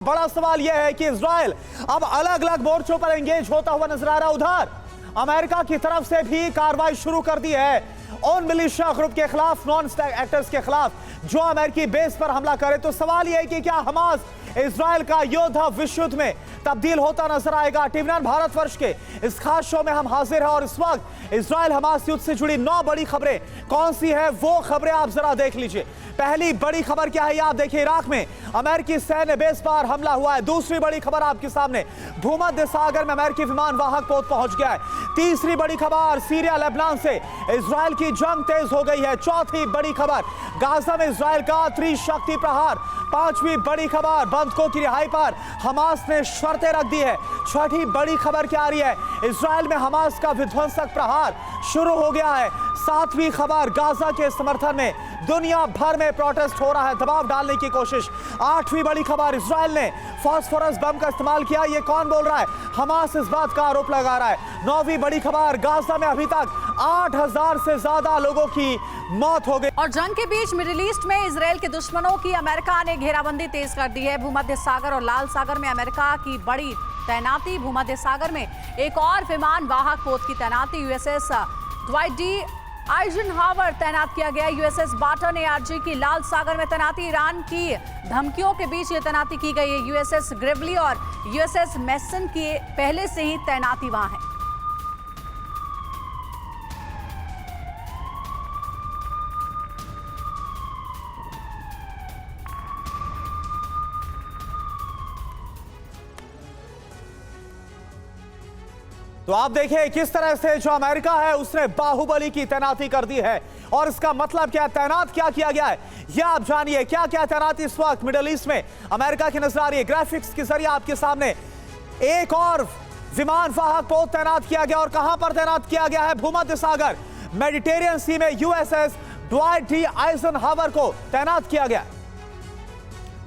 बड़ा सवाल यह है कि इजराइल अब अलग अलग मोर्चों पर एंगेज होता हुआ नजर आ रहा है। उधर अमेरिका की तरफ से भी कार्रवाई शुरू कर दी है उन मिलिशिया ग्रुप के खिलाफ, नॉन स्टेट एक्टर्स के खिलाफ जो अमेरिकी बेस पर हमला करे। तो सवाल यह है कि क्या हमास इजराइल का योद्धा विश्व युद्ध में तब्दील होता नजर आएगा। टीवी 9 भारतवर्ष के इस खास शो में हम हाजिर हैं और इस वक्त इजराइल हमास युद्ध से जुड़ी 9 बड़ी खबरें कौन सी है वो खबरें आप जरा देख लीजिए। पहली बड़ी खबर क्या है, आप देखिए, इराक में अमेरिकी सैन्य बेस पर हमला हुआ है। दूसरी बड़ी खबर आपके सामने, भूमध्य सागर में अमेरिकी विमान वाहक पोत पहुंच गया है। तीसरी बड़ी खबर, सीरिया लेबनान से इजराइल की जंग तेज हो गई है। चौथी बड़ी खबर, गाजा में इजराइल का त्रिशक्ति प्रहार। पांचवी बड़ी खबर, बंधकों की रिहाई पर हमास ने शर्तें रख दी है। छठी बड़ी खबर क्या आ रही है, इजराइल में हमास का विध्वंसक प्रहार शुरू हो गया है। सातवीं खबर, गाजा के समर्थन में दुनिया भर में प्रोटेस्ट हो रहा है, दबाव डालने की कोशिश। आठवीं बड़ी खबर, इजराइल ने फास्फोरस बम का इस्तेमाल किया, ये कौन बोल रहा है, हमास इस बात का आरोप लगा रहा है। नौवीं बड़ी खबर, गाजा में अभी तक 8000 से ज्यादा लोगों की मौत हो गई। और जंग के बीच मिडिल ईस्ट में इजराइल के दुश्मनों की अमेरिका ने घेराबंदी तेज कर दी है। भूमध्य सागर और लाल सागर में अमेरिका की बड़ी तैनाती। भूमध्य सागर में एक और विमान वाहक पोत की तैनाती, यूएसएस ड्वाइट डी आइजनहावर तैनात किया गया। यूएसएस बाटन एआरजी की लाल सागर में तैनाती। ईरान की धमकियों के बीच ये तैनाती की गई है। यूएसएस ग्रिवली और यूएसएस मेसन की पहले से ही तैनाती वहां है। तो आप देखिए किस तरह से जो अमेरिका है उसने बाहुबली की तैनाती कर दी है। और इसका मतलब क्या, तैनात क्या किया गया है यह आप जानिए। क्या क्या तैनाती इस वक्त मिडिल ईस्ट में अमेरिका की नजर आ रही है। ग्राफिक्स के जरिए आपके सामने एक और विमान वाहक पोत तैनात किया गया। और कहां पर तैनात किया गया है, भूमध्य सागर मेडिटेरियन सी में यूएसएस ड्वाइट डी आइजनहावर को तैनात किया गया।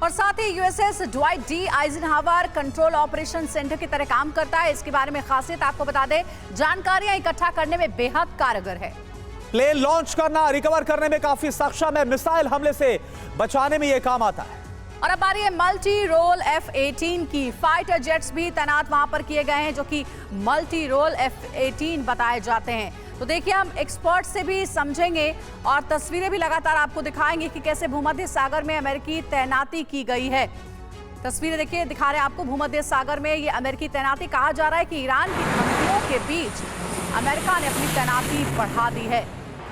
और साथ ही USS Dwight D Eisenhower control operation centre की तरह काम करता है। इसके बारे में खासियत आपको बता दें, जानकारियां इकट्ठा करने में बेहद कारगर है। प्लेन लॉन्च करना, रिकवर करने में काफी सक्षम है, मिसाइल हमले से बचाने में यह काम आता है। और अब आ रही है मल्टी रोल F-18 की। फाइटर जेट्स भी तैनात वहां पर किए गए हैं जो कि मल्टी रोल F-18 बताए जाते हैं। तो देखिए, हम एक्सपर्ट से भी समझेंगे और तस्वीरें भी लगातार आपको दिखाएंगे कि कैसे भूमध्य सागर में अमेरिकी तैनाती की गई है। तस्वीरें देखिए, दिखा रहे हैं आपको भूमध्य सागर में ये अमेरिकी तैनाती। कहा जा रहा है कि ईरान की धमकियों के बीच अमेरिका ने अपनी तैनाती बढ़ा दी है।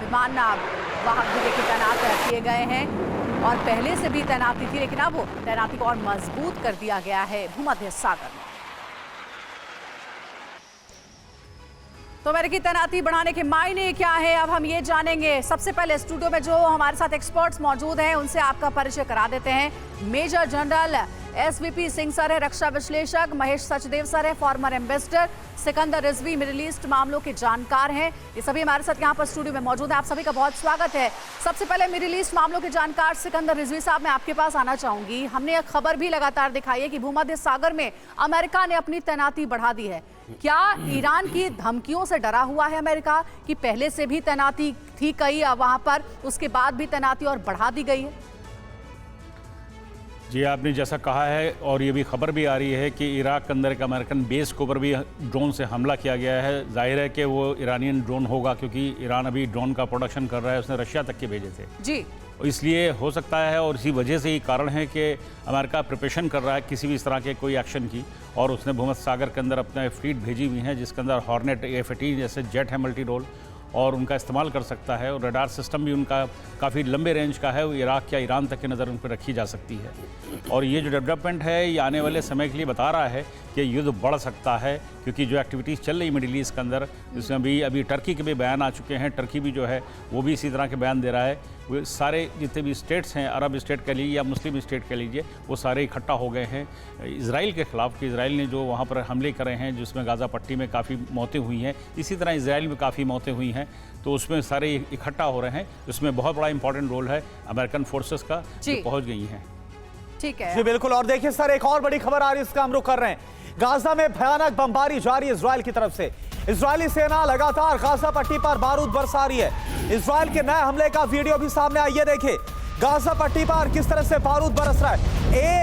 विमान वाहक भी देखिए तैनात किए गए हैं और पहले से भी तैनाती थी, लेकिन अब वो तैनाती को और मजबूत कर दिया गया है भूमध्य सागर में। तो अमेरिकी तैनाती बढ़ाने के मायने क्या है, अब हम ये जानेंगे। सबसे पहले स्टूडियो में जो हमारे साथ एक्सपर्ट्स मौजूद हैं उनसे आपका परिचय करा देते हैं। Major general SVP Singh sir है, रक्षा विश्लेषक। महेश सचदेव सर है, former ambassador. Sikandar Rizvi Middle East मामलों के जानकार हैं। ये सभी हमारे साथ यहाँ पर स्टूडियो में मौजूद है। आप सभी का बहुत स्वागत है। सबसे पहले मिडिल ईस्ट मामलों के जानकार सिकंदर रिजवी साहब, मैं आपके पास आना चाहूंगी। हमने एक खबर भी लगातार दिखाई है कि भूमध्य सागर में अमेरिका ने अपनी तैनाती बढ़ा दी है। क्या ईरान की धमकियों से डरा हुआ है अमेरिका कि पहले से भी तैनाती थी कई वहां पर, उसके बाद भी तैनाती और बढ़ा दी गई है? जी, आपने जैसा कहा है और ये भी खबर भी आ रही है कि इराक के अंदर एक अमेरिकन बेस के ऊपर भी ड्रोन से हमला किया गया है। जाहिर है कि वो ईरानियन ड्रोन होगा क्योंकि ईरान अभी ड्रोन का प्रोडक्शन कर रहा है, उसने रशिया तक के भेजे थे जी। इसलिए हो सकता है और इसी वजह से ही कारण है कि अमेरिका प्रिपरेशन कर रहा है किसी भी इस तरह के कोई एक्शन की। और उसने भूमध्य सागर के अंदर अपने फ्लीट भेजी हुई हैं जिसके अंदर हॉर्नेट F-18 जैसे जेट है मल्टी रोल, और उनका इस्तेमाल कर सकता है। और रडार सिस्टम भी उनका काफ़ी लंबे रेंज का है, वो इराक या ईरान तक की नज़र उन पर रखी जा सकती है। और ये जो डेवलपमेंट है ये आने वाले समय के लिए बता रहा है कि युद्ध बढ़ सकता है क्योंकि जो एक्टिविटीज़ चल रही मिडिल ईस्ट के अंदर, जिसमें अभी टर्की के भी बयान आ चुके हैं। टर्की भी जो है वो भी इसी तरह के बयान दे रहा है। वो सारे जितने भी स्टेट्स हैं, अरब स्टेट कह लीजिए या मुस्लिम स्टेट कह लीजिए, वो सारे इकट्ठा हो गए हैं इसराइल के ख़िलाफ़ कि इसराइल ने जो वहाँ पर हमले करे हैं जिसमें गाज़ा पट्टी में काफ़ी मौतें हुई हैं, इसी तरह इसराइल में काफ़ी मौतें हुई हैं। तो उसमें सारे इकट्ठा हो रहे हैं। उसमें बहुत बड़ा इंपॉर्टेंट रोल है अमेरिकन फोर्सेस का जो पहुँच गई हैं। ठीक है जी बिल्कुल। और देखिए सर, एक और बड़ी खबर आ रही है, इसका हम रुख कर रहे हैं। गाजा में भयानक बमबारी जारी इजराइल की तरफ से। इजरायली सेना लगातार गाजा पट्टी पर बारूद बरसा रही है। इजराइल के नए हमले का वीडियो भी सामने आइए, देखिए गाजा पट्टी पर किस तरह से बारूद बरस रहा है।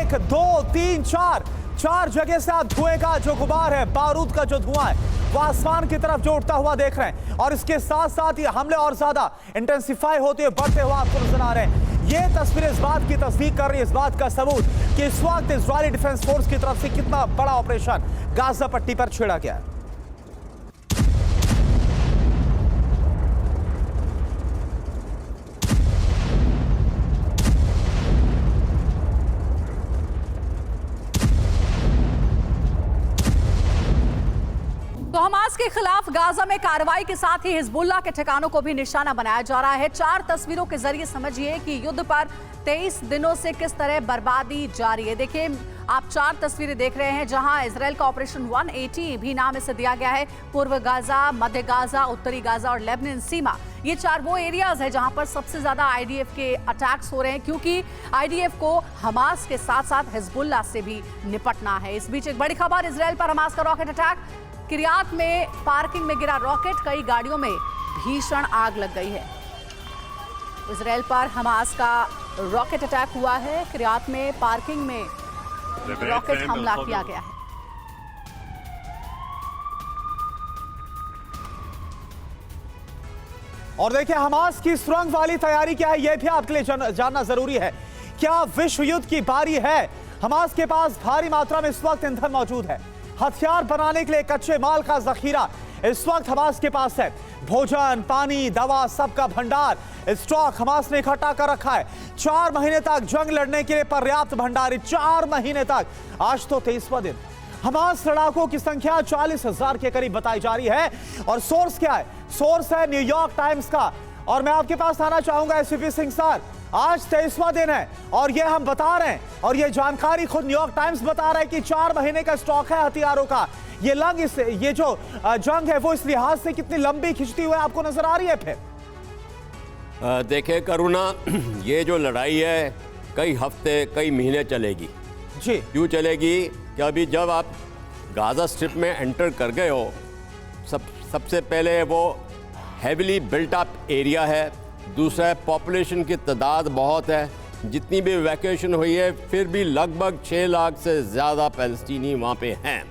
1 2 3 4 जगह से आप धुएं का जो गुबार है, बारूद का जो धुआं है, वो आसमान की तरफ जो उठता हुआ देख रहे हैं। और इसके साथ साथ ये हमले और ज्यादा इंटेंसिफाई होते हुए, बढ़ते हुए आपको नजर आ रहे हैं। ये तस्वीरें इस बात की तस्दीक कर रही है, इस बात का सबूत कि इस वक्त इजरायली डिफेंस फोर्स की तरफ से कितना बड़ा ऑपरेशन गाजा पट्टी पर छेड़ा गया है। तो हमास के खिलाफ गाजा में कार्रवाई के साथ ही हिजबुल्लाह के ठिकानों को भी निशाना बनाया जा रहा है। 4 तस्वीरों के जरिए समझिए कि युद्ध पर 23 दिनों से किस तरह बर्बादी जारी है। देखिए, आप 4 तस्वीरें देख रहे हैं जहां इजराइल का ऑपरेशन 180 भी नाम इसे दिया गया है। पूर्व गाजा, मध्य गाजा, उत्तरी गाजा और लेबनान सीमा, ये 4 वो एरियाज है जहां पर सबसे ज्यादा आईडीएफ के अटैक्स हो रहे हैं, क्योंकि आईडीएफ को हमास के साथ साथ हिजबुल्लाह से भी निपटना है। इस बीच एक बड़ी खबर, इजराइल पर हमास का रॉकेट अटैक। किरियात में पार्किंग में गिरा रॉकेट, कई गाड़ियों में भीषण आग लग गई है। इजराइल पर हमास का रॉकेट अटैक हुआ है। किरियात में पार्किंग में रॉकेट हमला किया गया है। और देखिए, हमास की सुरंग वाली तैयारी क्या है, यह भी आपके लिए जानना जरूरी है। क्या विश्व युद्ध की बारी है? हमास के पास भारी मात्रा में इस वक्त ईंधन मौजूद है। हथियार बनाने के लिए कच्चे माल का जखीरा इस वक्त हमास के पास है। भोजन, पानी, दवा, सबका भंडार स्टॉक हमास ने इकट्ठा कर रखा है। 4 महीने तक जंग लड़ने के लिए पर्याप्त भंडार, 4 महीने तक। आज तो 23वां दिन। हमास लड़ाकों की संख्या 40,000 के करीब बताई जा रही है। और सोर्स क्या है? सोर्स है न्यूयॉर्क टाइम्स का। और मैं आपके पास आना चाहूंगा एसपी सिंह सर, आज 23वां दिन है और ये हम बता रहे हैं, और ये जानकारी खुद न्यूयॉर्क टाइम्स बता रहा है कि 4 महीने का स्टॉक है हथियारों का। ये जो जंग है वो इस लिहाज से कितनी लंबी खिंचती हुई आपको नजर आ रही है? फिर देखे करुणा, ये जो लड़ाई है कई हफ्ते, कई महीने चलेगी जी। क्यों चलेगी कि अभी जब आप गाजा स्ट्रिप में एंटर कर गए हो, सबसे पहले वो हैविली बिल्ट अप एरिया है। दूसरा है पॉपुलेशन की तादाद बहुत है। जितनी भी वैक्यूएशन हुई है फिर भी लगभग 6 लाख से ज़्यादा पैलेस्टीनी वहाँ पे हैं।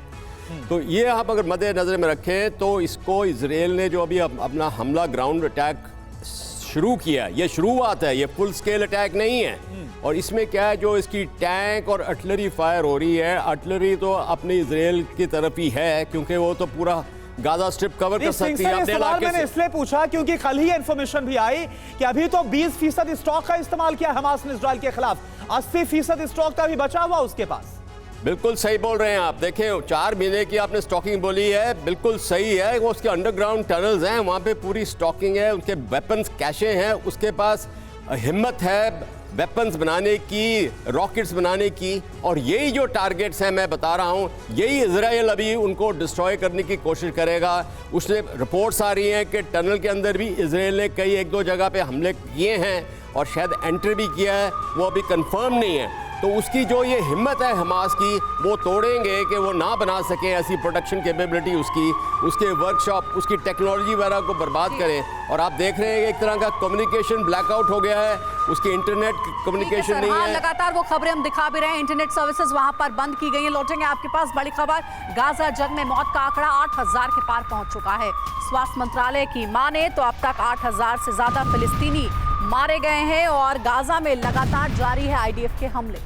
तो ये आप अगर मद्देनज़र में रखें तो इसको इजराइल ने जो अभी अपना हमला ग्राउंड अटैक शुरू किया, ये शुरुआत है, ये फुल स्केल अटैक नहीं है। और इसमें क्या है, जो इसकी टैंक और आर्टिलरी फायर हो रही है, आर्टिलरी तो अपने इजराइल की तरफ ही है क्योंकि वो तो पूरा गाजा स्ट्रिप कवर कर सकती है अपने इलाके से। मैंने इसलिए पूछा क्योंकि कल ही इंफॉर्मेशन भी आई कि अभी तो 20% स्टॉक का इस्तेमाल किया हमास ने इजराइल के खिलाफ, 80% स्टॉक का भी बचा हुआ उसके पास। बिल्कुल सही बोल रहे हैं आप। देखें, 4 महीने की आपने स्टॉकिंग बोली है, बिल्कुल सही है। वो उसके अंडरग्राउंड टनल्स हैं, वहाँ पे पूरी स्टॉकिंग है, उनके वेपन्स कैशे हैं, उसके पास हिम्मत है वेपन्स बनाने की, रॉकेट्स बनाने की। और यही जो टारगेट्स हैं मैं बता रहा हूँ, यही इजराइल अभी उनको डिस्ट्रॉय करने की कोशिश करेगा। उसने रिपोर्ट्स आ रही हैं कि टनल के अंदर भी इजराइल ने कई 1-2 जगह पे हमले किए हैं और शायद एंटर भी किया है, वो अभी कंफर्म नहीं है। तो उसकी जो ये हिम्मत है हमास की, वो तोड़ेंगे कि वो ना बना सके ऐसी प्रोडक्शन कैपेबिलिटी उसकी, उसके वर्कशॉप, उसकी टेक्नोलॉजी वगैरह को बर्बाद करें। और आप देख रहे हैं एक तरह का कम्युनिकेशन ब्लैकआउट हो गया है, उसकी इंटरनेट कम्युनिकेशन नहीं है। लगातार वो खबरें हम दिखा भी रहे हैं, इंटरनेट सर्विसेज वहां पर बंद की गई है। लौटेंगे आपके पास बड़ी खबर, गाजा जंग में मौत का आंकड़ा 8,000 के पार पहुंच चुका है। स्वास्थ्य मंत्रालय की माने तो अब तक 8,000 से ज्यादा फिलिस्तीनी मारे गए हैं और गाजा में लगातार जारी है आईडीएफ के हमले।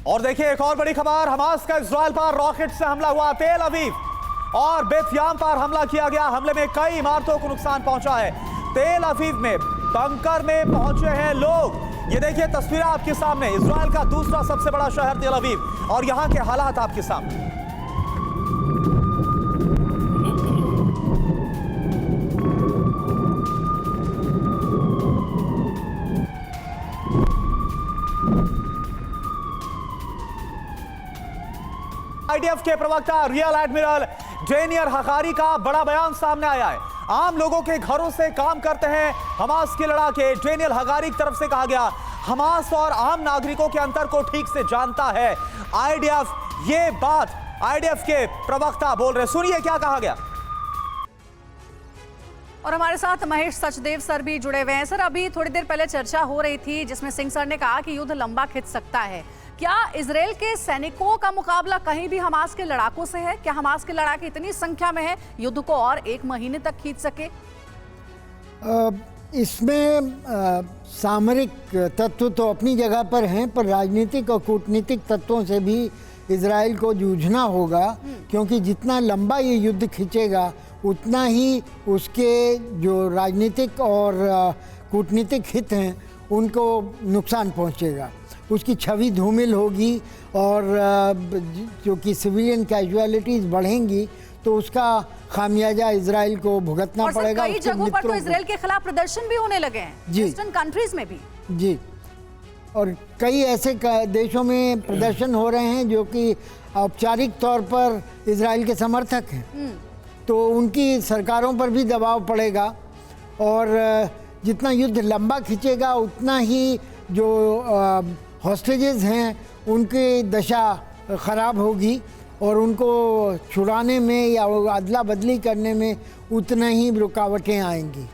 और देखिए एक और बड़ी खबर, हमास का इजराइल पर रॉकेट से हमला हुआ। तेल अवीव और बेतयाम पर हमला किया गया। हमले में कई इमारतों को नुकसान पहुंचा है। तेल अवीव में बंकर में पहुंचे हैं लोग। ये देखिए तस्वीरें आपके सामने, इजराइल का दूसरा सबसे बड़ा शहर तेल अवीव और यहां के हालात आपके सामने। आईडीएफ के प्रवक्ता रियल एडमिरल डेनियर हकारी का बड़ा बयान सामने आया है। आम लोगों के घरों से काम करते हैं हमास के लड़ाके। डेनियल हकारी की तरफ से कहा गया, हमास और आम नागरिकों के अंतर को ठीक से जानता है आईडीएफ। ये बात आईडीएफ के प्रवक्ता बोल रहे, सुनिए क्या कहा गया। और हमारे साथ महेश सचदेव सर भी जुड़े हुए हैं। सर, अभी थोड़ी देर पहले चर्चा हो रही थी जिसमें सिंह सर ने कहा कि युद्ध लंबा खिंच सकता है। क्या इजराइल के सैनिकों का मुकाबला कहीं भी हमास के लड़ाकों से है? क्या हमास के लड़ाके इतनी संख्या में है युद्ध को और 1 महीने तक खींच सके? इसमें सामरिक तत्व तो अपनी जगह पर हैं, पर राजनीतिक और कूटनीतिक तत्वों से भी इजराइल को जूझना होगा, क्योंकि जितना लंबा ये युद्ध खींचेगा उतना ही उसके जो राजनीतिक और कूटनीतिक हित हैं उनको नुकसान पहुंचेगा। उसकी छवि धूमिल होगी और जो कि सिविलियन कैजुअलिटीज़ बढ़ेंगी तो उसका खामियाजा इजराइल को भुगतना पड़ेगा। कई जगहों पर तो इजराइल के खिलाफ प्रदर्शन भी होने लगे हैं, वेस्टर्न कंट्रीज में भी। जी, और कई ऐसे देशों में प्रदर्शन हो रहे हैं जो कि औपचारिक तौर पर इजराइल के समर्थक हैं, तो उनकी सरकारों पर भी दबाव पड़ेगा और जितना युद्ध लंबा खींचेगा उतना ही जो हॉस्टेजेस हैं उनकी दशा ख़राब होगी और उनको छुड़ाने में या अदला बदली करने में उतना ही रुकावटें आएंगी।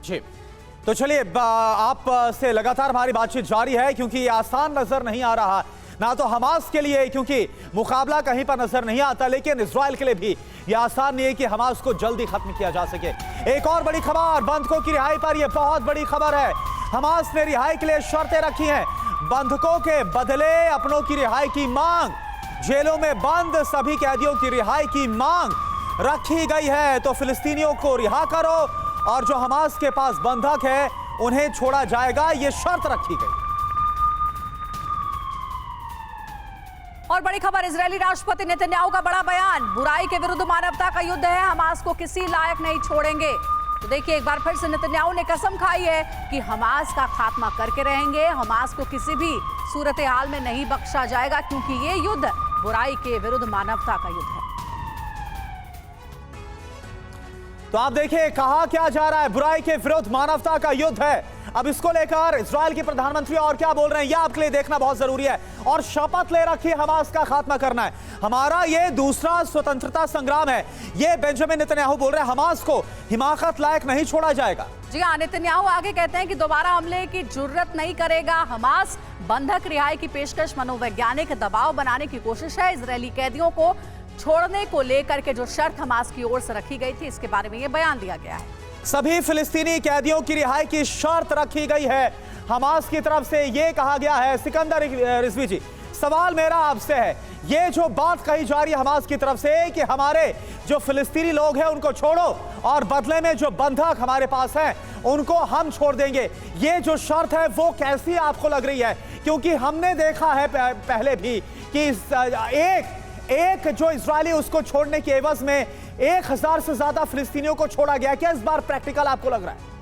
जी, तो चलिए आप से लगातार हमारी बातचीत जारी है, क्योंकि ये आसान नजर नहीं आ रहा ना तो हमास के लिए, क्योंकि मुकाबला कहीं पर नजर नहीं आता, लेकिन इजराइल के लिए भी ये आसान नहीं है कि हमास को जल्दी खत्म किया जा सके। एक और बड़ी खबर, बंधकों की रिहाई पर यह बहुत बड़ी खबर है। हमास ने रिहाई के लिए शर्तें रखी हैं, बंधकों के बदले अपनों की रिहाई की मांग, जेलों में बंद सभी कैदियों की रिहाई की मांग रखी गई है। तो फिलिस्तीनियों को रिहा करो और जो हमास के पास बंधक है उन्हें छोड़ा जाएगा, यह शर्त रखी गई। और बड़ी खबर, इजरायली राष्ट्रपति नेतन्याहू का बड़ा बयान, बुराई के विरुद्ध मानवता का युद्ध है, हमास को किसी लायक नहीं छोड़ेंगे। तो देखिए, एक बार फिर से नेतन्याहू ने कसम खाई है कि हमास का खात्मा करके रहेंगे, हमास को किसी भी सूरत हाल में नहीं बख्शा जाएगा, क्योंकि ये युद्ध बुराई के विरुद्ध मानवता का युद्ध है। तो आप देखिए कहा क्या जा रहा है, बुराई के विरुद्ध मानवता का युद्ध है। अब इसको लेकर इजराइल के प्रधानमंत्री और क्या बोल रहे हैं, यह आपके लिए देखना बहुत जरूरी है। और शपथ ले रखी हमास का खात्मा करना है, हमारा ये दूसरा स्वतंत्रता संग्राम है, ये बेंजामिन नेतन्याहू बोल रहे हैं, हमास को हिमाकत लायक नहीं छोड़ा जाएगा। जी हाँ, नेतन्याहू आगे कहते हैं कि दोबारा हमले की जरूरत नहीं करेगा हमास, बंधक रिहाई की पेशकश मनोवैज्ञानिक दबाव बनाने की कोशिश है। इजरायली कैदियों को छोड़ने को लेकर के जो शर्त हमास की ओर से रखी गई थी, इसके बारे में यह बयान दिया गया है। सभी फिलिस्तीनी कैदियों की रिहाई की शर्त रखी गई है हमास की तरफ से, यह कहा गया है। सिकंदर रिजवी जी, सवाल मेरा आपसे है, ये जो बात कही जा रही है हमास की तरफ से कि हमारे जो फिलिस्तीनी लोग हैं उनको छोड़ो और बदले में जो बंधक हमारे पास हैं उनको हम छोड़ देंगे, ये जो शर्त है वो कैसी आपको लग रही है? क्योंकि हमने देखा है पहले भी कि एक जो इजरायली उसको छोड़ने के एवज में 1000 से ज्यादा फिलिस्तीनियों को छोड़ा गया। क्या इस बार प्रैक्टिकल आपको लग रहा है?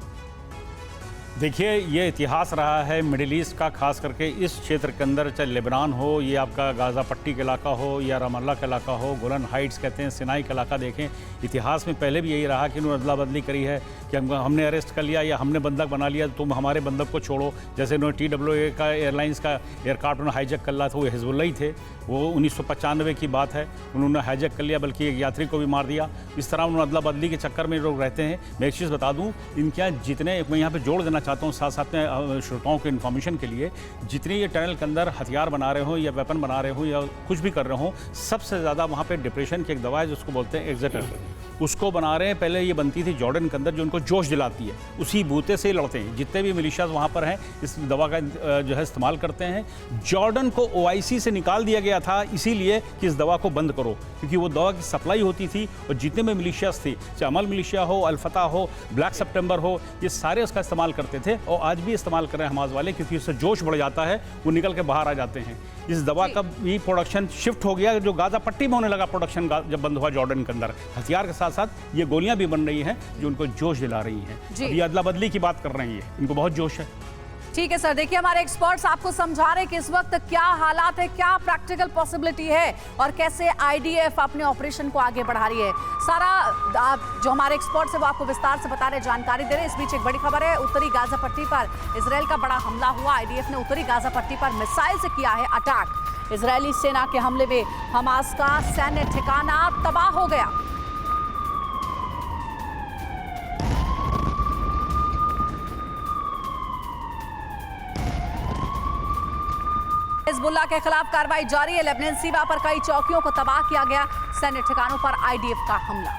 देखिए, ये इतिहास रहा है मिडिल ईस्ट का, खास करके इस क्षेत्र के अंदर, चाहे लेबनान हो, ये आपका गाज़ा पट्टी का इलाका हो या रमल्ला का इलाका हो, गोलन हाइट्स कहते हैं, सिनाई का इलाका देखें, इतिहास में पहले भी यही रहा कि उन्होंने अदला बदली करी है कि हमने अरेस्ट कर लिया या हमने बंधक बना लिया, तुम हमारे बंधक को छोड़ो। जैसे उन्होंने TWA का एयरलाइंस का एयरक्राफ्ट उन्होंने हाईजैक कर लिया था, वो हिजबुल्लाह ही थे, वो 1995 की बात है, उन्होंने हाईजैक कर लिया, बल्कि एक यात्री को भी मार दिया। इस तरह उन्होंने अदला बदली के चक्कर में लोग रहते हैं। मैं एक चीज़ बता दूँ, इनके जितने, मैं यहाँ पर जोड़ देना चाहता हूँ साथ साथ में श्रोताओं के इन्फॉर्मेशन के लिए, जितने ये टनल के अंदर हथियार बना रहे हो या वेपन बना रहे हो या कुछ भी कर रहे हो, सबसे ज़्यादा वहाँ पे डिप्रेशन की एक दवा है जिसको बोलते हैं एक्सेटर, उसको बना रहे हैं। पहले ये बनती थी जॉर्डन के अंदर, जो उनको जोश दिलाती है, उसी बूते से लड़ते हैं। जितने भी मिलिशियाज वहाँ पर हैं इस दवा का जो है इस्तेमाल करते हैं। जॉर्डन को OIC से निकाल दिया गया था इसीलिए कि इस दवा को बंद करो, क्योंकि वो दवा की सप्लाई होती थी और जितने भी मिलिशियाज थे, चाहे अमल मिलिशिया हो, अल-फतह हो, ब्लैक सितंबर हो, ये सारे उसका इस्तेमाल करते थे और आज भी इस्तेमाल कर रहे हैं हमास वाले, क्योंकि उससे जोश बढ़ जाता है, वो निकल के बाहर आ जाते हैं। इस दवा का भी प्रोडक्शन शिफ्ट हो गया, जो गाज़ा पट्टी में होने लगा प्रोडक्शन जब बंद हुआ जॉर्डन के अंदर। हथियार के साथ साथ ये गोलियां भी बन रही हैं जो उनको जोश दिला रही हैं। ये अदला बदली की बात कर रही है, इनको बहुत जोश है। ठीक है सर, देखिए हमारे एक्सपर्ट्स आपको समझा रहे हैं कि इस वक्त क्या हालात है, क्या प्रैक्टिकल पॉसिबिलिटी है और कैसे IDF अपने ऑपरेशन को आगे बढ़ा रही है। सारा जो हमारे एक्सपर्ट्स है वो आपको विस्तार से बता रहे, जानकारी दे रहे। इस बीच एक बड़ी खबर है, उत्तरी गाजा पट्टी पर इजराइल का बड़ा हमला हुआ। IDF ने उत्तरी गाजा पट्टी पर मिसाइल से किया है अटैक। इजरायली सेना के हमले में हमास का सैन्य ठिकाना तबाह हो गया। हिजबुल्लाह के खिलाफ कार्रवाई जारी है। लेबनान सीमा पर कई चौकियों को तबाह किया गया। सैन्य ठिकानों पर आईडीएफ का हमला।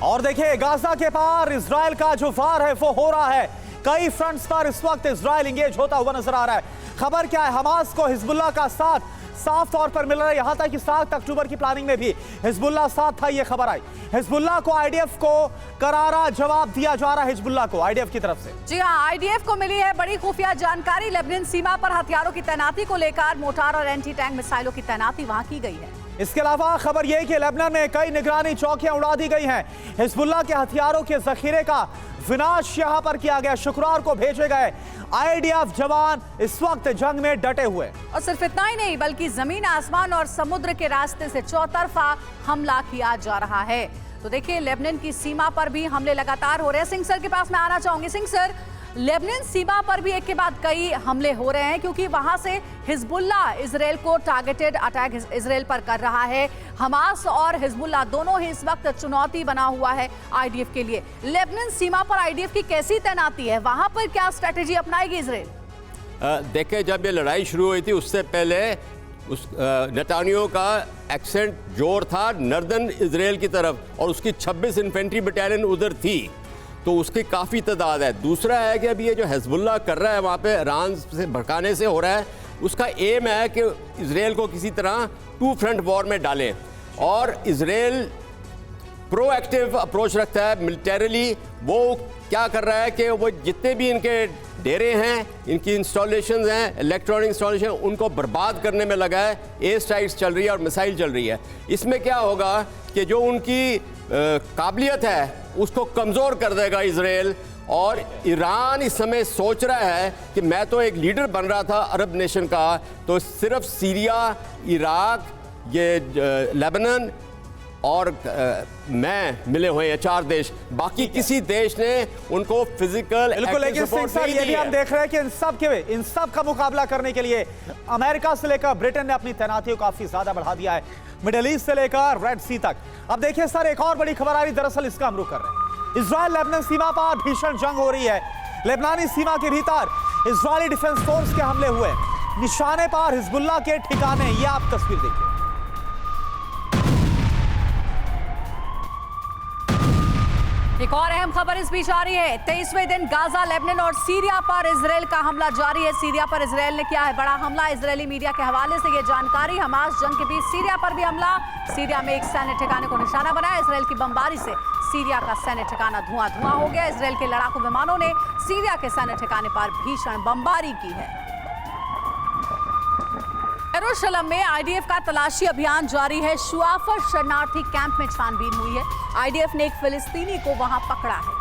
और देखिए गाजा के पार इजराइल का जो वार है वो हो रहा है। कई फ्रंट्स पर इस वक्त इजराइल इंगेज होता हुआ नजर आ रहा है। खबर क्या है, हमास को हिजबुल्लाह का साथ साफ तौर पर मिल रहा है। यहां तक कि 7 अक्टूबर की प्लानिंग में भी हिजबुल्लाह साथ था, यह खबर आई। हिजबुल्लाह को आईडीएफ को करारा जवाब दिया जा रहा है। हिजबुल्लाह को आईडीएफ की तरफ से जी हां, आईडीएफ को मिली है बड़ी खुफिया जानकारी। लेबनान सीमा पर हथियारों की तैनाती को लेकर मोटार और एंटी टैंक मिसाइलों की तैनाती वहां की गई है। इसके अलावा खबर यह कि लेबनान में कई निगरानी चौकियां उड़ा दी गई हैं। हिजबुल्लाह के हथियारों के जखीरे का विनाश यहां पर किया गया। शुक्रवार को भेजे गए आईडीएफ जवान इस वक्त जंग में डटे हुए। और सिर्फ इतना ही नहीं बल्कि जमीन, आसमान और समुद्र के रास्ते से चौतरफा हमला किया जा रहा है। तो देखिए लेबनान की सीमा पर भी हमले लगातार हो रहे हैं। सिंह सर के पास मैं आना चाहूंगी। सिंह सर, लेबनान सीमा पर भी एक के बाद कई हमले हो रहे हैं क्योंकि वहां से हिजबुल्लाह इजराइल को टारगेटेड अटैक इजराइल पर कर रहा है। हमास और हिजबुल्लाह दोनों ही इस वक्त चुनौती बना हुआ है आईडीएफ के लिए। लेबनान सीमा पर आईडीएफ की कैसी तैनाती है, वहां पर क्या स्ट्रेटेजी अपनाएगी इजराइल? देखिए, जब ये लड़ाई शुरू हुई थी उससे पहले उस नेतान्याहू का एक्सेंट जोर था नॉर्दर्न इजराइल की तरफ और उसकी 26 इन्फेंट्री बटालियन उधर थी, तो उसकी काफ़ी तादाद है। दूसरा है कि अभी ये जो हिजबुल्लाह कर रहा है वहाँ पे ईरान से भड़काने से हो रहा है, उसका एम है कि इजराइल को किसी तरह 2 फ्रंट वॉर में डालें। और इजराइल प्रोएक्टिव अप्रोच रखता है मिलिटरीली। वो क्या कर रहा है कि वो जितने भी इनके डेरे हैं, इनकी इंस्टॉलेशंस हैं, इलेक्ट्रॉनिक इंस्टॉलेशन, उनको बर्बाद करने में लगा है। एयर स्ट्राइक्स चल रही है और मिसाइल चल रही है। इसमें क्या होगा कि जो उनकी काबिलियत है उसको कमज़ोर कर देगा इजराइल। और ईरान इस समय सोच रहा है कि मैं तो एक लीडर बन रहा था अरब नेशन का, तो सिर्फ सीरिया, इराक, ये लेबनान और मैं मिले हुए हैं 4 देश, बाकी किसी देश ने उनको फिजिकल बिल्कुल। लेकिन सिंह सर, ये भी हम देख रहे हैं कि इन सब का मुकाबला करने के लिए अमेरिका से लेकर ब्रिटेन ने अपनी तैनातियों काफी ज्यादा बढ़ा दिया है, मिडिल ईस्ट से लेकर रेड सी तक। अब देखिए सर, एक और बड़ी खबर आ रही, दरअसल इसका हम रुख कर रहे हैं। इजराइल लेबनान सीमा पर भीषण जंग हो रही है। लेबनानी सीमा के भीतर इजरायली डिफेंस फोर्स के हमले हुए, निशाने पर हिजबुल्लाह के ठिकाने। ये आप तस्वीर देखिए। एक और अहम खबर इस बीच आ रही है। 23वें दिन गाजा, लेबनान और सीरिया पर इजराइल का हमला जारी है। सीरिया पर इजराइल ने किया है बड़ा हमला। इजरायली मीडिया के हवाले से यह जानकारी। हमास जंग के बीच सीरिया पर भी हमला। सीरिया में एक सैन्य ठिकाने को निशाना बनाया। इजराइल की बमबारी से सीरिया का सैन्य ठिकाना धुआं हो गया। इजराइल के लड़ाकू विमानों ने सीरिया के सैन्य ठिकाने पर भीषण बमबारी की है। यरूशलेम में आईडीएफ का तलाशी अभियान जारी है। शुआफर शरणार्थी कैंप में छानबीन हुई है। आईडीएफ ने एक फिलिस्तीनी को वहां पकड़ा है।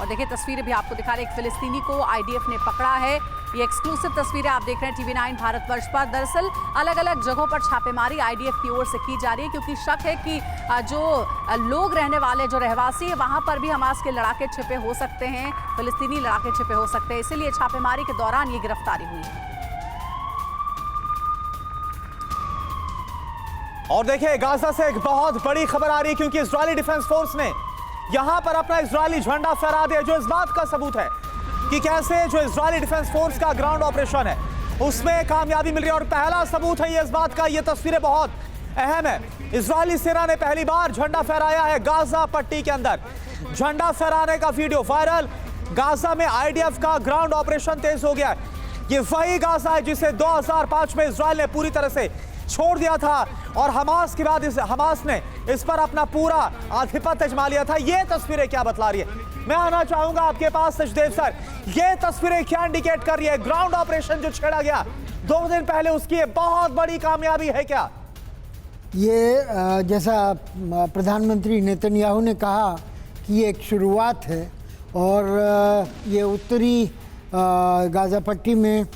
और देखिए तस्वीरें भी आपको दिखा रहे, एक फिलिस्तीनी को आईडीएफ ने पकड़ा है। ये एक्सक्लूसिव तस्वीरें आप देख रहे हैं टीवी 9 भारतवर्ष पर। दरअसल अलग अलग जगहों पर छापेमारी आईडीएफ की ओर से की जा रही है क्योंकि शक है कि जो लोग रहने वाले, जो रहवासी है, वहां पर भी हमास के लड़ाके छिपे हो सकते हैं, फिलिस्तीनी लड़ाके छिपे हो सकते हैं। इसीलिए छापेमारी के दौरान ये गिरफ्तारी हुई है। और देखिए गाजा से एक बहुत बड़ी खबर आ रही है क्योंकि इजरायली डिफेंस फोर्स ने यहां पर अपना इजरायली झंडा फहरा दिया, जो इस बात का सबूत है कि कैसे जो इजरायली डिफेंस फोर्स का ग्राउंड ऑपरेशन है उसमें कामयाबी मिल रही है। और पहला सबूत है ये इस बात का, ये तस्वीरें बहुत अहम है। इजरायली सेना ने पहली बार झंडा फहराया है गाजा पट्टी के अंदर। झंडा फहराने का वीडियो वायरल। गाजा में आईडीएफ का ग्राउंड ऑपरेशन तेज हो गया है। ये वही गाजा है जिसे 2005 में इजरायल ने पूरी तरह से छोड़ दिया था और हमास के बाद हमास ने इस पर अपना पूरा आधिपत्य जमा लिया था। ये तस्वीरें क्या बतला रही है? मैं आना चाहूंगा आपके पास सचदेव सर, ये तस्वीरें क्या इंडिकेट कर रही है? ग्राउंड ऑपरेशन जो छेड़ा गया 2 दिन पहले, उसकी बहुत बड़ी कामयाबी है क्या? ये जैसा प्रधानमंत्री नेतन्याहू ने कहा कि ये एक शुरुआत है और ये उत्तरी गाजा पट्टी में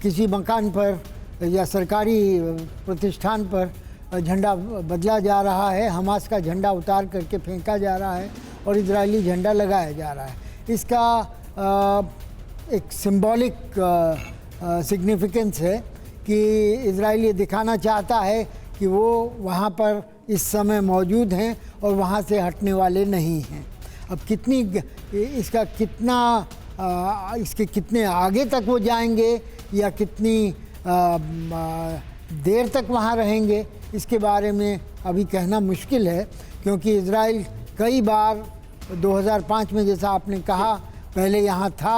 किसी मकान पर या सरकारी प्रतिष्ठान पर झंडा बदला जा रहा है। हमास का झंडा उतार करके फेंका जा रहा है और इजरायली झंडा लगाया जा रहा है। इसका एक सिंबॉलिक सिग्निफिकेंस है कि इजराइल ये दिखाना चाहता है कि वो वहाँ पर इस समय मौजूद हैं और वहाँ से हटने वाले नहीं हैं। अब कितनी इसका कितना इसके कितने आगे तक वो जाएंगे या कितनी देर तक वहाँ रहेंगे, इसके बारे में अभी कहना मुश्किल है, क्योंकि इजराइल कई बार 2005 में जैसा आपने कहा पहले यहाँ था,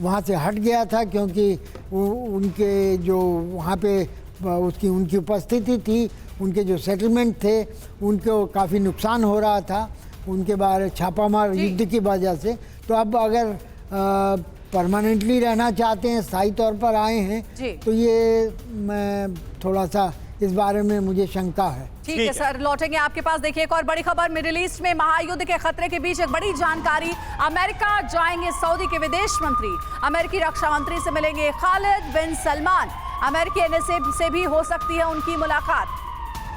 वहाँ से हट गया था क्योंकि उनके जो वहाँ पे उनकी उपस्थिति थी, उनके जो सेटलमेंट थे उनको काफ़ी नुकसान हो रहा था उनके बारे छापामार युद्ध की वजह से। तो अब अगर परमानेंटली रहना चाहते हैं, स्थायी तौर पर आए हैं, तो ये मैं थोड़ा सा इस बारे में मुझे शंका है। ठीक है सर, लौटेंगे आपके पास। देखिए एक और बड़ी खबर, मिडिल ईस्ट में महायुद्ध के खतरे के बीच एक बड़ी जानकारी, अमेरिका जाएंगे सऊदी के विदेश मंत्री, अमेरिकी रक्षा मंत्री से मिलेंगे खालिद बिन सलमान, अमेरिकी एनएसए से भी हो सकती है उनकी मुलाकात।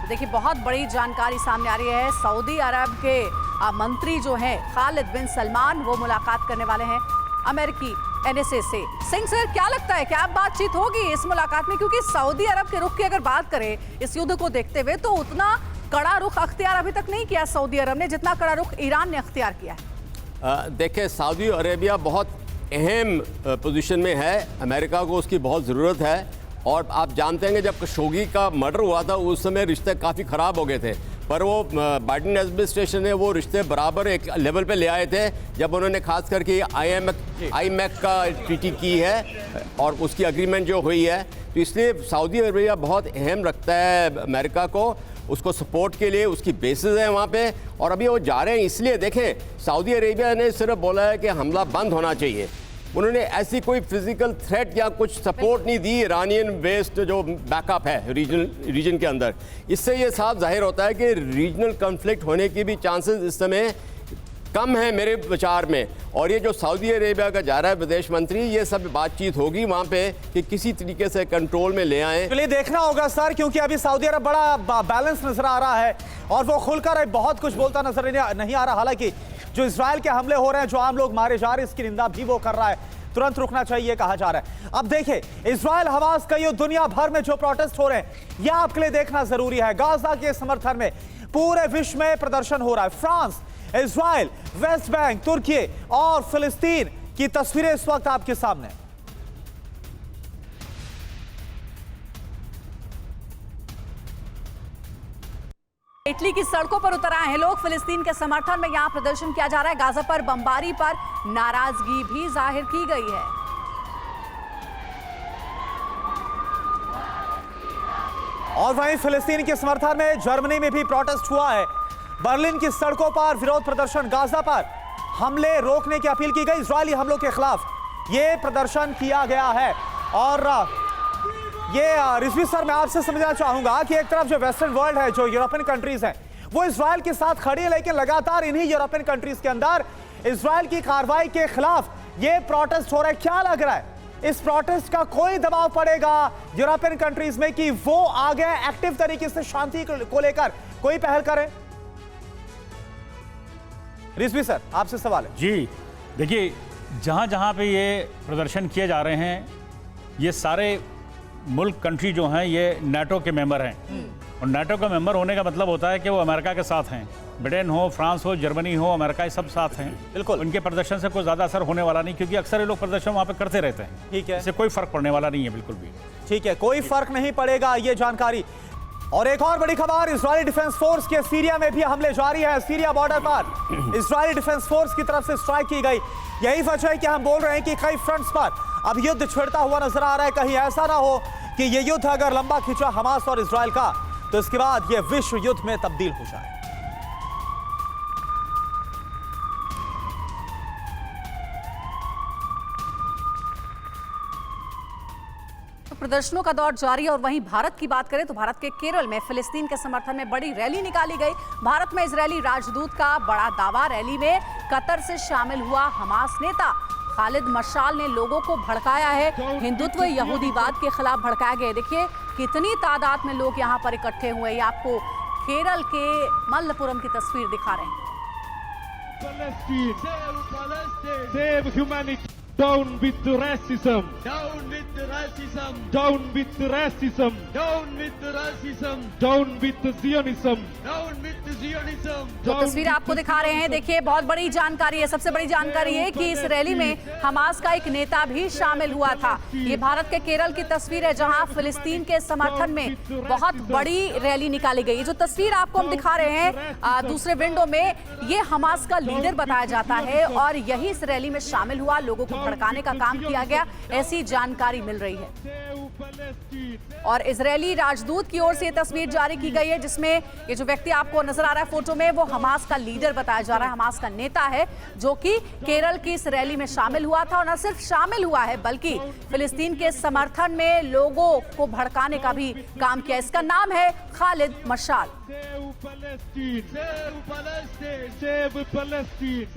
तो देखिए बहुत बड़ी जानकारी सामने आ रही है, सऊदी अरब के मंत्री जो हैं खालिद बिन सलमान वो मुलाकात करने वाले हैं अमेरिकी एनएसए से। सिंह सर, क्या लगता है क्या बातचीत होगी इस मुलाकात में, क्योंकि सऊदी अरब के रुख की अगर बात करें इस युद्ध को देखते हुए तो उतना कड़ा रुख अख्तियार अभी तक नहीं किया सऊदी अरब ने जितना कड़ा रुख ईरान ने अख्तियार किया है। देखिए सऊदी अरेबिया बहुत अहम पोजीशन में है, अमेरिका को उसकी बहुत ज़रूरत है। और आप जानते हैं कि जब खशोगी का मर्डर हुआ था उस समय रिश्ते काफ़ी ख़राब हो गए थे, पर वो बाइडेन एडमिनिस्ट्रेशन ने वो रिश्ते बराबर एक लेवल पे ले आए थे जब उन्होंने खास करके आईएमएफ का ट्रीटी की है और उसकी एग्रीमेंट जो हुई है। तो इसलिए सऊदी अरेबिया बहुत अहम रखता है अमेरिका को, उसको सपोर्ट के लिए उसकी बेसिस है वहाँ पे। और अभी वो जा रहे हैं इसलिए, देखें सऊदी अरेबिया ने सिर्फ बोला है कि हमला बंद होना चाहिए, उन्होंने ऐसी कोई फिजिकल थ्रेट या कुछ सपोर्ट नहीं दी इरानियन बेस्ड जो बैकअप है रीजन के अंदर। इससे ये साफ जाहिर होता है कि रीजनल कॉन्फ्लिक्ट होने की भी चांसेस इस समय कम है मेरे विचार में। और ये जो सऊदी अरेबिया का जा रहा है विदेश मंत्री, ये सब बातचीत होगी वहाँ पे कि किसी तरीके से कंट्रोल में ले आएं। चलिए देखना होगा सर, क्योंकि अभी सऊदी अरब बड़ा बैलेंस नजर आ रहा है और वो खुलकर बहुत कुछ बोलता नजर नहीं आ रहा। हालांकि जो इजराइल के हमले हो रहे हैं, जो आम लोग मारे जा रहे हैं, इसकी निंदा भी वो कर रहा है, तुरंत रुकना चाहिए कहा जा रहा है। अब देखिए इजराइल हमास का ये दुनिया भर में जो प्रोटेस्ट हो रहे हैं यह आपके लिए देखना जरूरी है। गाजा के समर्थन में पूरे विश्व में प्रदर्शन हो रहा है। फ्रांस, इजराइल, वेस्ट बैंक, तुर्की और फिलिस्तीन की तस्वीरें इस वक्त आपके सामने। इटली की सड़कों पर उतर आए हैं लोग, फिलिस्तीन के समर्थन में यहां प्रदर्शन किया जा रहा है। गाजा पर बमबारी पर नाराजगी भी जाहिर की गई है। और वहीं फिलिस्तीन के समर्थन में जर्मनी में भी प्रोटेस्ट हुआ है। बर्लिन की सड़कों पर विरोध प्रदर्शन, गाजा पर हमले रोकने की अपील की गई। इजरायली हमलों के खिलाफ यह प्रदर्शन किया गया है। और ये रिजवी सर, मैं आपसे समझना चाहूंगा कि एक तरफ जो वेस्टर्न वर्ल्ड है, जो यूरोपियन कंट्रीज हैं, वो इजराइल के साथ खड़ी है, लेकिन लगातार इन्हीं यूरोपियन कंट्रीज के अंदर इजराइल की कार्रवाई के खिलाफ ये प्रोटेस्ट हो रहा है। क्या लग रहा है इस प्रोटेस्ट का कोई दबाव पड़ेगा यूरोपियन कंट्रीज में कि वो आगे एक्टिव तरीके से शांति को लेकर कोई पहल करें? रिजवी सर, आपसे सवाल है। जी देखिए, जहाँ जहाँ पे ये प्रदर्शन किए जा रहे हैं, ये सारे मुल्क कंट्री जो हैं ये नाटो के मेंबर हैं। और नाटो का मेंबर होने का मतलब होता है कि वो अमेरिका के साथ हैं। ब्रिटेन हो, फ्रांस हो, जर्मनी हो, अमेरिका, ये सब साथ हैं। बिल्कुल, उनके प्रदर्शन से कोई ज़्यादा असर होने वाला नहीं, क्योंकि अक्सर ये लोग प्रदर्शन वहाँ पे करते रहते हैं। ठीक है, इससे कोई फर्क पड़ने वाला नहीं है बिल्कुल भी। ठीक है, कोई फर्क नहीं पड़ेगा, ये जानकारी। और एक और बड़ी खबर, इजरायली डिफेंस फोर्स के सीरिया में भी हमले जारी है। सीरिया बॉर्डर पर इजरायली डिफेंस फोर्स की तरफ से स्ट्राइक की गई। यही वजह है कि हम बोल रहे हैं कि कई फ्रंट्स पर अब युद्ध छिड़ता हुआ नजर आ रहा है। कहीं ऐसा ना हो कि ये युद्ध अगर लंबा खिंचा हमास और इजराइल का, तो इसके बाद ये विश्व युद्ध में तब्दील हो जाए। प्रदर्शनों का दौर जारी है। और वहीं भारत की बात करें तो भारत के केरल में फिलिस्तीन के समर्थन में बड़ी रैली निकाली गई। भारत में इजरायली राजदूत का बड़ा दावा, रैली में कतर से शामिल हुआ हमास नेता खालिद मशाल ने लोगों को भड़काया है, हिंदुत्व यहूदीवाद के खिलाफ भड़काया गया। देखिए कितनी तादाद में लोग यहाँ पर इकट्ठे हुए। ये आपको केरल के मल्लपुरम की तस्वीर दिखा रहे हैं। Down with racism. Down with racism. Down with racism. Down with racism. Down with Zionism. Down with Zionism. तो तस्वीर आपको दिखा रहे हैं, देखिए बहुत बड़ी जानकारी है। सबसे बड़ी जानकारी है कि इस रैली में हमास का एक नेता भी शामिल हुआ था। ये भारत के केरल की तस्वीर है जहां फिलिस्तीन के समर्थन में बहुत बड़ी रैली निकाली गई। जो तस्वीर आपको हम दिखा रहे हैं दूसरे विंडो में, ये हमास का लीडर बताया जाता है और यही इस रैली में शामिल हुआ, लोगों को भड़काने का काम किया गया, ऐसी जानकारी मिल रही है। और इजरायली राजदूत की ओर से ये तस्वीर जारी की गई है जिसमें ये जो व्यक्ति आपको नजर आ रहा है फोटो में, वो हमास का लीडर बताया जा रहा है, हमास का नेता है जो कि केरल की इस रैली में शामिल हुआ था। और न सिर्फ शामिल हुआ है बल्कि फिलिस्तीन के समर्थन में लोगों को भड़काने का भी काम किया। इसका नाम है खालिद मशाल। Save Palestine. Save Palestine. Save Palestine.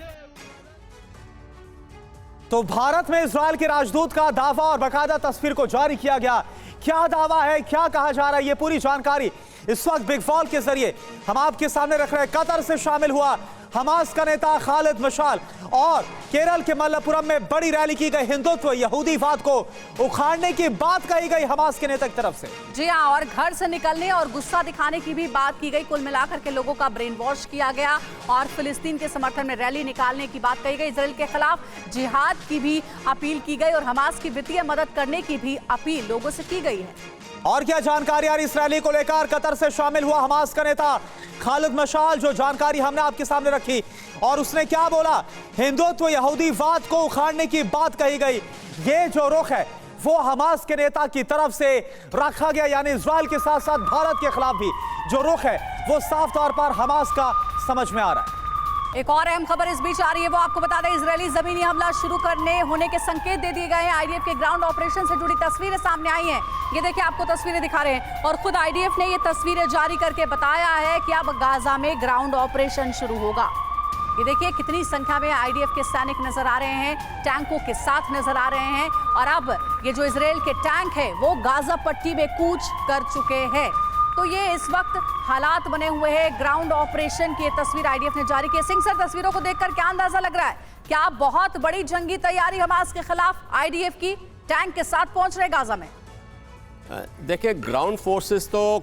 तो भारत में इजरायल के राजदूत का दावा और बाकायदा तस्वीर को जारी किया गया। क्या दावा है, क्या कहा जा रहा है, ये पूरी जानकारी इस वक्त बिग फॉल के जरिए हम आपके सामने रख रहे हैं। कतर से शामिल हुआ हमास का नेता खालिद मशाल और केरल के मल्लपुरम में बड़ी रैली की गई। हिंदुत्व यहूदीवाद को उखाड़ने की बात कही गई हमास के नेता की तरफ से। जी हाँ, और घर से निकलने और गुस्सा दिखाने की भी बात की गई। कुल मिलाकर के लोगों का ब्रेन वॉश किया गया और फिलिस्तीन के समर्थन में रैली निकालने की बात कही गई। इजराइल के खिलाफ जिहाद की भी अपील की गई और हमास की वित्तीय मदद करने की भी अपील लोगों से की गई है। और क्या जानकारी आ रही इस रैली को लेकर? कतर से शामिल हुआ हमास का नेता खालिद मशाल, जो जानकारी हमने आपके सामने रखी और उसने क्या बोला, हिंदुत्व यहूदीवाद को उखाड़ने की बात कही गई। ये जो रुख है वो हमास के नेता की तरफ से रखा गया, यानी इजराइल के साथ साथ भारत के खिलाफ भी जो रुख है वो साफ तौर पर हमास का समझ में आ रहा है। एक और अहम खबर इस बीच आ रही है, वो आपको बता दें, इजरायली जमीनी हमला शुरू करने होने के संकेत दे दिए गए हैं। आईडीएफ के ग्राउंड ऑपरेशन से जुड़ी तस्वीरें सामने आई हैं। ये देखिए, आपको तस्वीरें दिखा रहे हैं और खुद आईडीएफ ने ये तस्वीरें जारी करके बताया है कि अब गाजा में ग्राउंड ऑपरेशन शुरू होगा। ये देखिए कितनी संख्या में आईडीएफ के सैनिक नजर आ रहे हैं, टैंकों के साथ नजर आ रहे हैं और अब ये जो इजराइल के टैंक है वो गाजा पट्टी में कूच कर चुके हैं। तो ये इस वक्त हालात बने हुए हैं ग्राउंड ऑपरेशन की। तस्वीर आईडीएफ ने जारी की। सिंह सर, तस्वीरों को देखकर क्या अंदाजा लग रहा है? क्या बहुत बड़ी जंगी तैयारी हमास के खिलाफ आईडीएफ की टैंक के साथ पहुंच रहे गाजा में? देखिए, ग्राउंड फोर्सेस तो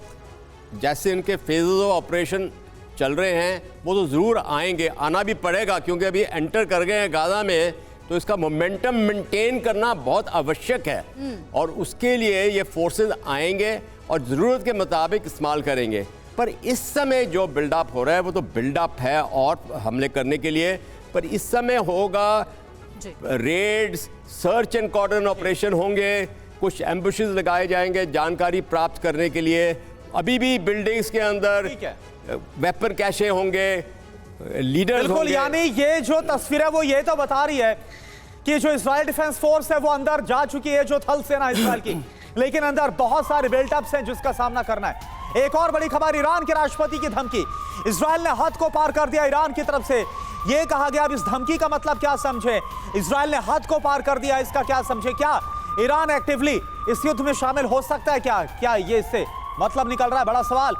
जैसे इनके फेजेस ऑफ ऑपरेशन चल रहे हैं वो तो ज़रूर आएंगे, आना भी पड़ेगा क्योंकि अभी एंटर कर गए हैं गाजा में, तो इसका मोमेंटम मेंटेन करना बहुत आवश्यक है और उसके लिए ये फोर्सेस आएंगे और ज़रूरत के मुताबिक इस्तेमाल करेंगे। पर इस समय जो बिल्डअप हो रहा है वो तो बिल्डअप है और हमले करने के लिए, पर इस समय होगा raids, search and cordon operation होंगे, कुछ एम्बुशेस लगाए जाएंगे जानकारी प्राप्त करने के लिए। अभी भी बिल्डिंग्स के अंदर वेपन कैशे होंगे, लीडर्स बिल्कुल, होंगे। यानी ये जो तस्वीर है वो ये तो बता रही है कि जो इजराइल डिफेंस फोर्स है वो अंदर जा चुकी है, जो थल सेना इजराइल की, लेकिन अंदर बहुत सारे बिल्टअप्स हैं जिसका सामना करना है। एक और बड़ी खबर, ईरान के राष्ट्रपति की धमकी, इजराइल ने हद को पार कर दिया ईरान की तरफ से। यह कहा गया, अब इस धमकी का मतलब क्या समझे, इजराइल ने हद को पार कर दिया, इसका क्या समझे? क्या ईरान एक्टिवली इस युद्ध में शामिल हो सकता है? क्या ये इससे मतलब निकल रहा है? बड़ा सवाल।